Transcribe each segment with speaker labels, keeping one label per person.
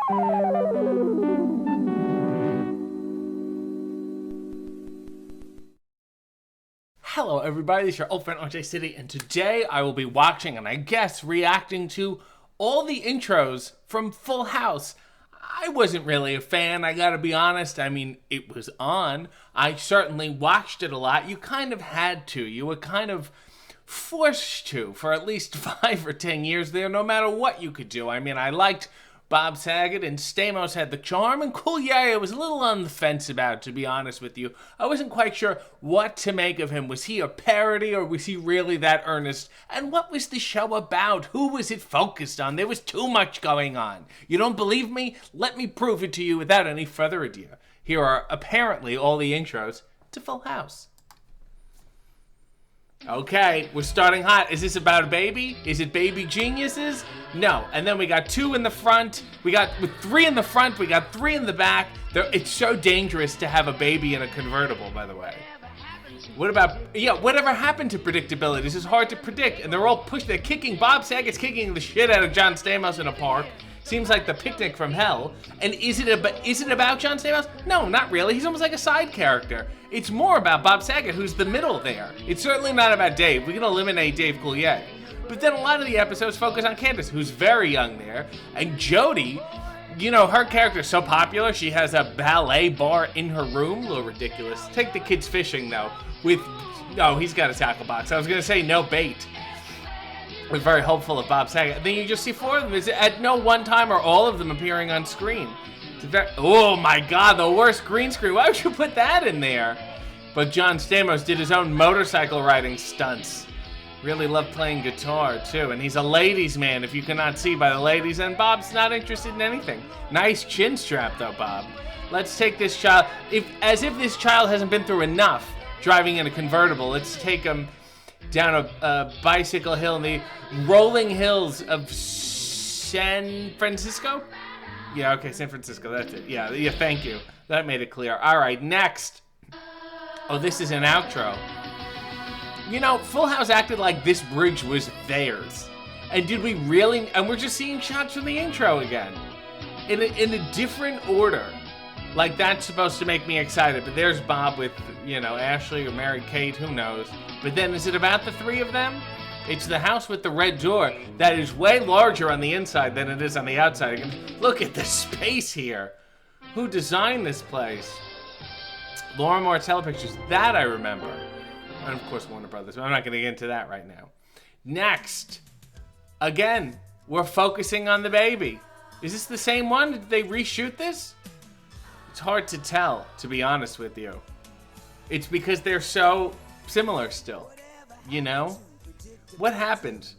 Speaker 1: Hello everybody, it's your old friend RJ City, and today I will be watching and I guess reacting to all the intros from Full House. I wasn't really a fan, I gotta be honest. I mean, it was on. I certainly watched it a lot. You kind of had to. You were kind of forced to for at least 5 or 10 years there, no matter what you could do. I mean, I liked Bob Saget, and Stamos had the charm, and Cooley I was a little on the fence about, to be honest with you. I wasn't quite sure what to make of him. Was he a parody, or was he really that earnest? And what was the show about? Who was it focused on? There was too much going on. You don't believe me? Let me prove it to you without any further ado. Here are apparently all the intros to Full House. Okay, we're starting hot. Is this about a baby? Is it baby geniuses? No. And then we got 2 in the front. We got 3 in the front. We got 3 in the back. It's so dangerous to have a baby in a convertible, by the way. What about, whatever happened to predictability? This is hard to predict. And they're all pushed. They're kicking. Bob Saget's kicking the shit out of John Stamos in a park. Seems like the picnic from hell. And is it about John Stamos? No, not really. He's almost like a side character. It's more about Bob Saget, who's the middle there. It's certainly not about Dave. We can eliminate Dave Coulier. But then a lot of the episodes focus on Candace, who's very young there. And Jody, you know, her character's so popular, she has a ballet bar in her room. A little ridiculous. Take the kids fishing, though. He's got a tackle box. I was going to say no bait. We're very hopeful of Bob Saget. Then you just see 4 of them. At no one time are all of them appearing on screen. Oh my god, the worst green screen. Why would you put that in there? But John Stamos did his own motorcycle riding stunts. Really loved playing guitar, too. And he's a ladies' man, if you cannot see by the ladies. And Bob's not interested in anything. Nice chin strap, though, Bob. Let's take this child. As if this child hasn't been through enough driving in a convertible. Let's take him down a bicycle hill in the rolling hills of San Francisco? Yeah, okay, San Francisco, that's it. Yeah, thank you. That made it clear. All right, next. Oh, this is an outro. You know, Full House acted like this bridge was theirs. And did we really? And we're just seeing shots from the intro again. In a different order. Like, that's supposed to make me excited. But there's Bob with, Ashley or Mary Kate, who knows. But then, is it about the 3 of them? It's the house with the red door that is way larger on the inside than it is on the outside. Look at the space here. Who designed this place? Laura Martell Pictures. That I remember. And of course Warner Brothers. But I'm not going to get into that right now. Next. Again, we're focusing on the baby. Is this the same one? Did they reshoot this? It's hard to tell, to be honest with you. It's because they're so similar still. You know? What happened?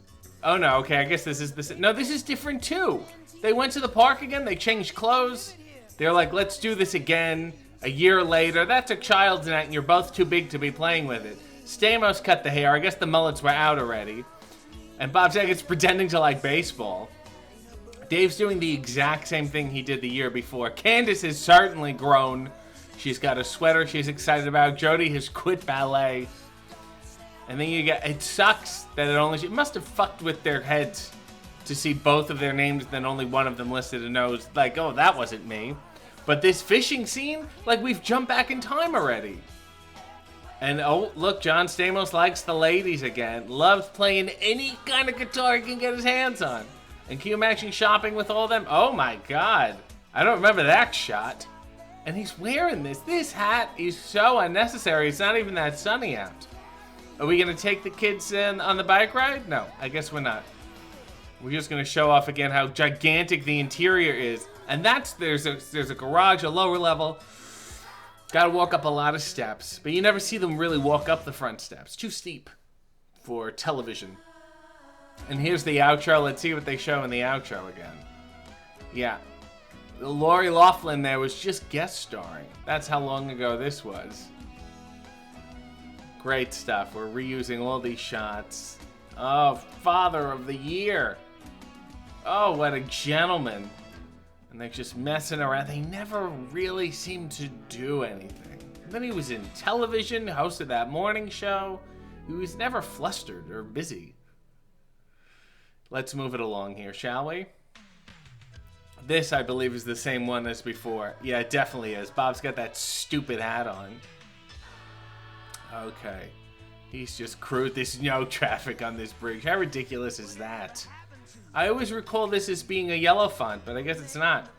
Speaker 1: Oh no, okay, I guess this is the... No, this is different too. They went to the park again, they changed clothes. They're like, let's do this again. A year later, that's a child's net and you're both too big to be playing with it. Stamos cut the hair, I guess the mullets were out already. And Bob Saget's pretending to like baseball. Dave's doing the exact same thing he did the year before. Candace has certainly grown. She's got a sweater she's excited about. Jody has quit ballet. And then it sucks that it must have fucked with their heads to see both of their names and then only one of them listed and knows, like, oh, that wasn't me. But this fishing scene, like, we've jumped back in time already. And, oh, look, John Stamos likes the ladies again. Loves playing any kind of guitar he can get his hands on. And can you imagine shopping with all of them? Oh, my God. I don't remember that shot. And he's wearing this. This hat is so unnecessary. It's not even that sunny out. Are we going to take the kids in on the bike ride? No, I guess we're not. We're just going to show off again how gigantic the interior is. And there's a garage, a lower level. Got to walk up a lot of steps. But you never see them really walk up the front steps. Too steep for television. And here's the outro. Let's see what they show in the outro again. Yeah. Lori Loughlin there was just guest starring. That's how long ago this was. Great stuff. We're reusing all these shots. Oh, Father of the Year. Oh, what a gentleman. And they're just messing around. They never really seem to do anything. And then he was in television, hosted that morning show. He was never flustered or busy. Let's move it along here, shall we? This, I believe, is the same one as before. Yeah, it definitely is. Bob's got that stupid hat on. Okay. He's just crude. There's no traffic on this bridge. How ridiculous is that? I always recall this as being a yellow font, but I guess it's not.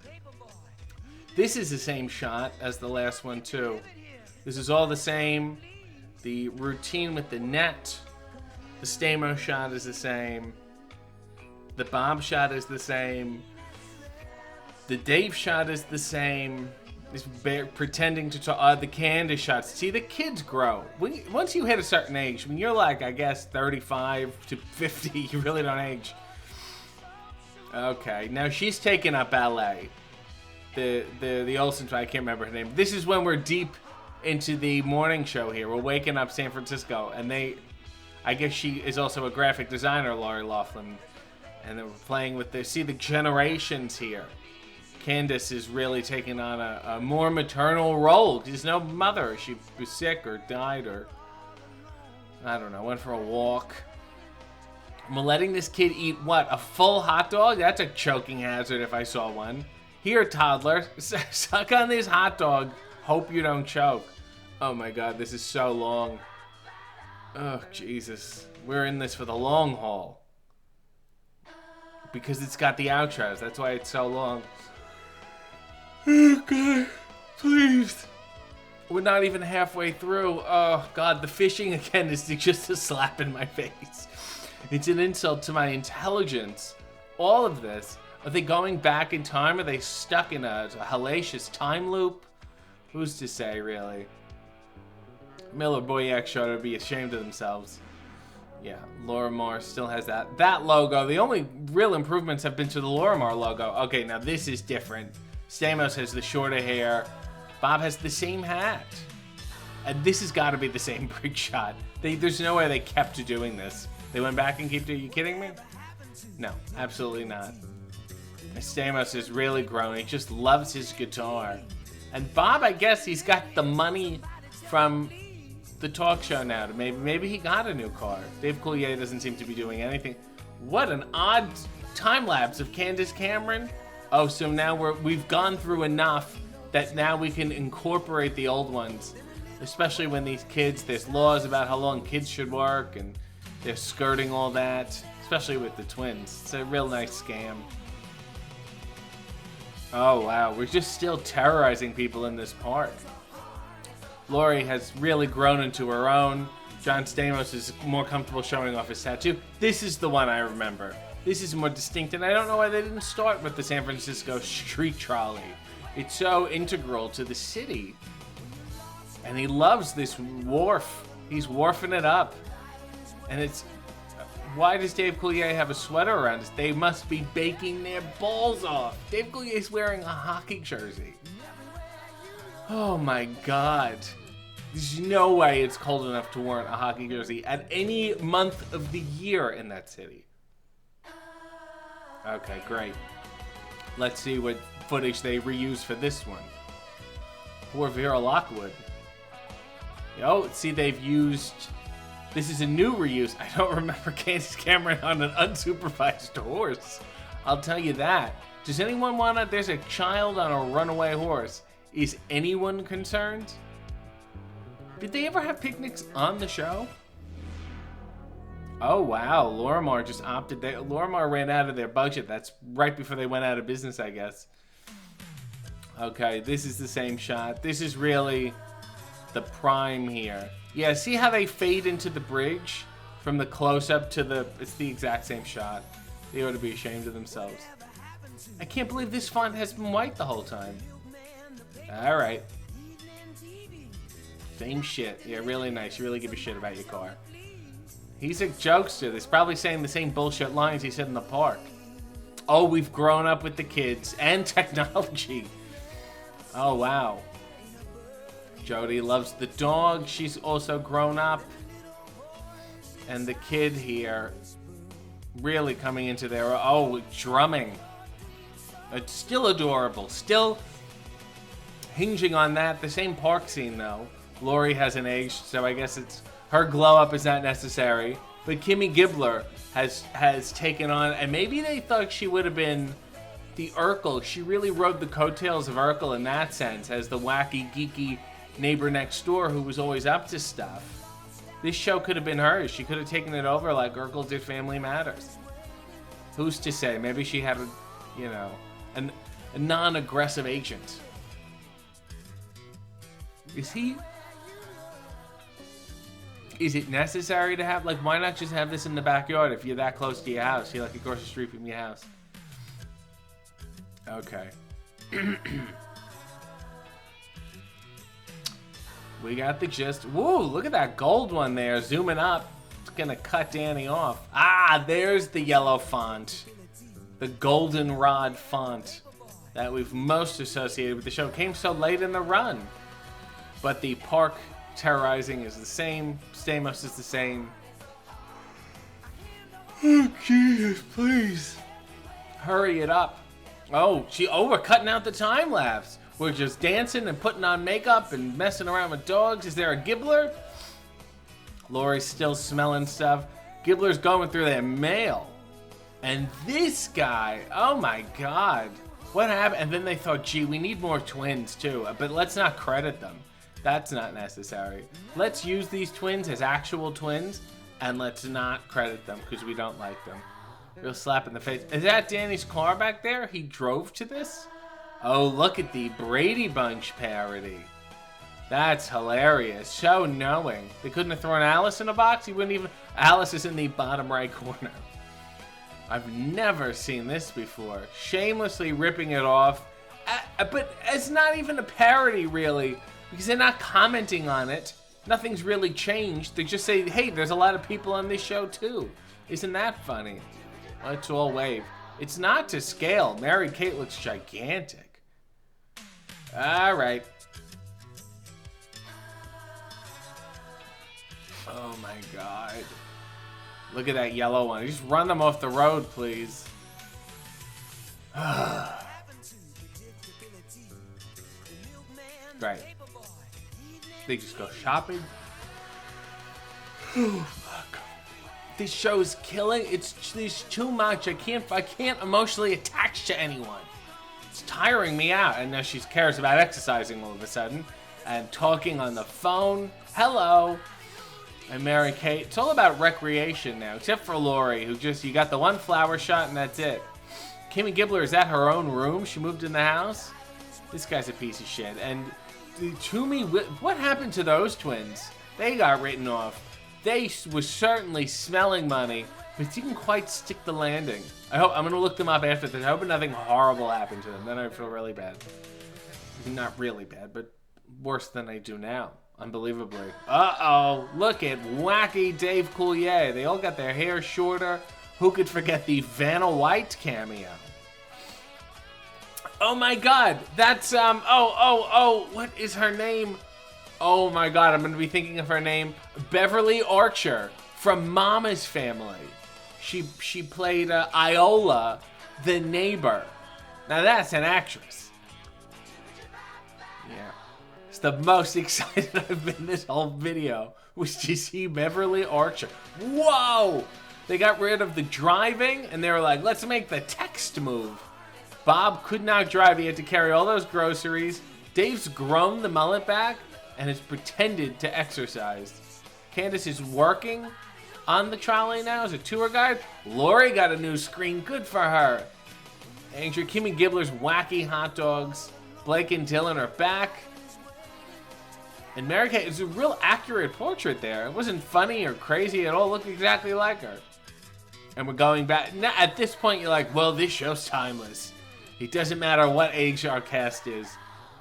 Speaker 1: This is the same shot as the last one, too. This is all the same. The routine with the net. The Stamos shot is the same. The Bob shot is the same. The Dave shot is the same. This pretending to talk. The Candace shots. See, the kids grow. Once you hit a certain age, when you're like, I guess, 35 to 50, you really don't age. Okay, now she's taking up ballet. The Olsen, I can't remember her name. This is when we're deep into the morning show here. We're waking up San Francisco, and I guess she is also a graphic designer, Lori Loughlin, and they were playing with see the generations here. Candace is really taking on a more maternal role. There's no mother. She was sick or died or, I don't know, went for a walk. We're letting this kid eat what? A full hot dog? That's a choking hazard if I saw one. Here, toddler, suck on this hot dog. Hope you don't choke. Oh my God, this is so long. Oh, Jesus. We're in this for the long haul. Because it's got the outros. That's why it's so long. Oh, God. Please. We're not even halfway through. Oh, God. The fishing, again, is just a slap in my face. It's an insult to my intelligence. All of this. Are they going back in time? Are they stuck in a hellacious time loop? Who's to say, really? Miller Boyack show to be ashamed of themselves. Yeah, Lorimar still has that logo. The only real improvements have been to the Lorimar logo. Okay, now this is different. Stamos has the shorter hair. Bob has the same hat. And this has got to be the same bridge shot. There's no way they kept doing this. They went back and kept doing. Are you kidding me? No, absolutely not. Stamos has really grown. He just loves his guitar. And Bob, I guess he's got the money from the talk show now. Maybe he got a new car. Dave Coulier doesn't seem to be doing anything. What an odd time lapse of Candace Cameron. Oh, so now we've gone through enough that now we can incorporate the old ones. Especially when these kids, there's laws about how long kids should work, and they're skirting all that. Especially with the twins. It's a real nice scam. Oh, wow. We're just still terrorizing people in this park. Lori has really grown into her own. John Stamos is more comfortable showing off his tattoo. This is the one I remember. This is more distinct, and I don't know why they didn't start with the San Francisco street trolley. It's so integral to the city. And he loves this wharf. He's wharfing it up. And it's... Why does Dave Coulier have a sweater around us? They must be baking their balls off. Dave Coulier's wearing a hockey jersey. Oh my God. There's no way it's cold enough to warrant a hockey jersey at any month of the year in that city. Okay, great. Let's see what footage they reuse for this one. Poor Vera Lockwood. Oh, see, they've used... This is a new reuse. I don't remember Candace Cameron on an unsupervised horse. I'll tell you that. Does anyone want to... There's a child on a runaway horse. Is anyone concerned? Did they ever have picnics on the show? Oh, wow. Lorimar just opted... Lorimar ran out of their budget. That's right before they went out of business, I guess. Okay, this is the same shot. This is really the prime here. Yeah, see how they fade into the bridge from the close-up to the... It's the exact same shot. They ought to be ashamed of themselves. I can't believe this font has been white the whole time. Alright. Same shit. Yeah, really nice. You really give a shit about your car. He's a jokester. He's probably saying the same bullshit lines he said in the park. Oh, we've grown up with the kids and technology. Oh, wow. Jody loves the dog. She's also grown up. And the kid here really coming into their... Oh, drumming. It's still adorable. Still hinging on that. The same park scene, though. Lori hasn't aged, so I guess it's... Her glow-up is not necessary. But Kimmy Gibbler has taken on... And maybe they thought she would have been the Urkel. She really rode the coattails of Urkel in that sense, as the wacky, geeky neighbor next door who was always up to stuff. This show could have been hers. She could have taken it over like Urkel did Family Matters. Who's to say? Maybe she had a non-aggressive agent. Is it necessary to have, like, why not just have this in the backyard if you're that close to your house? You're like across the street from your house. Okay. We got the gist. Woo, look at that gold one there, zooming up. It's gonna cut Danny off. Ah, there's the yellow font. The goldenrod font that we've most associated with the show. Came so late in the run. But the park terrorizing is the same. Stamos is the same. Oh, Jesus, please. Hurry it up. Oh, we're cutting out the time lapse. We're just dancing and putting on makeup and messing around with dogs. Is there a Gibbler? Lori's still smelling stuff. Gibbler's going through their mail. And this guy, oh my God. What happened? And then they thought, gee, we need more twins too. But let's not credit them. That's not necessary. Let's use these twins as actual twins, and let's not credit them because we don't like them. Real slap in the face. Is that Danny's car back there? He drove to this? Oh, look at the Brady Bunch parody. That's hilarious. So knowing. They couldn't have thrown Alice in a box? He wouldn't even... Alice is in the bottom right corner. I've never seen this before. Shamelessly ripping it off. But it's not even a parody, really. Because they're not commenting on it. Nothing's really changed. They just say, hey, there's a lot of people on this show, too. Isn't that funny? Let's all wave. It's not to scale. Mary Kate looks gigantic. All right. Oh, my God. Look at that yellow one. Just run them off the road, please. Right. They just go shopping. Oh, fuck. This show's killing. It's too much. I can't emotionally attach to anyone. It's tiring me out. And now she cares about exercising all of a sudden. And talking on the phone. Hello. And Mary Kate. It's all about recreation now. Except for Lori, who you got the one flower shot and that's it. Kimmy Gibbler is at her own room. She moved in the house. This guy's a piece of shit. And Toomey, what happened to those twins? They got written off. They was certainly smelling money, but didn't quite stick the landing. I'm gonna look them up after this. I hope nothing horrible happened to them. Then I feel really bad. Not really bad, but worse than I do now. Unbelievably. Uh-oh. Look at wacky Dave Coulier. They all got their hair shorter. Who could forget the Vanna White cameo? Oh my God, that's, what is her name? Oh my God, I'm going to be thinking of her name. Beverly Archer from Mama's Family. She played Iola, the neighbor. Now that's an actress. Yeah. It's the most excited I've been this whole video, was to see Beverly Archer. Whoa! They got rid of the driving, and they were like, let's make the text move. Bob could not drive. He had to carry all those groceries. Dave's grown the mullet back and has pretended to exercise. Candace is working on the trolley now as a tour guide. Lori got a new screen. Good for her. Andrew, Kimmy Gibbler's wacky hot dogs. Blake and Dylan are back. And Mary Kate, it's a real accurate portrait there. It wasn't funny or crazy at all. Looked exactly like her. And we're going back. Now, at this point, you're like, well, this show's timeless. It doesn't matter what age our cast is.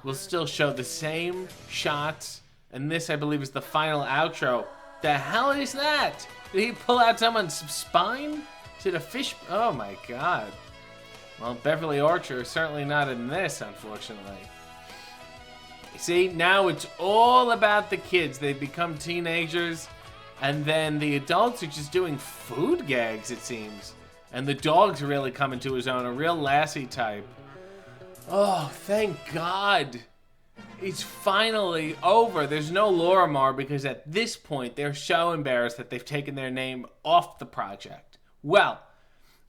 Speaker 1: We'll still show the same shots. And this, I believe, is the final outro. The hell is that? Did he pull out someone's spine? Is it a fish? Oh, my God. Well, Beverly Archer is certainly not in this, unfortunately. See, now it's all about the kids. They've become teenagers. And then the adults are just doing food gags, it seems. And the dog's really coming to his own, a real Lassie type. Oh, thank God. It's finally over. There's no Lorimar because at this point, they're so embarrassed that they've taken their name off the project. Well,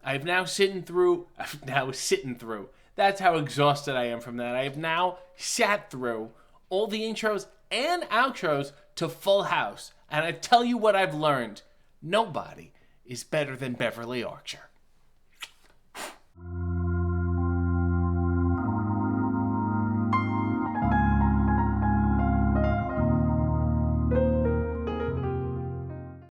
Speaker 1: I've now sitting through. That's how exhausted I am from that. I have now sat through all the intros and outros to Full House. And I tell you what I've learned. Nobody is better than Beverly Archer.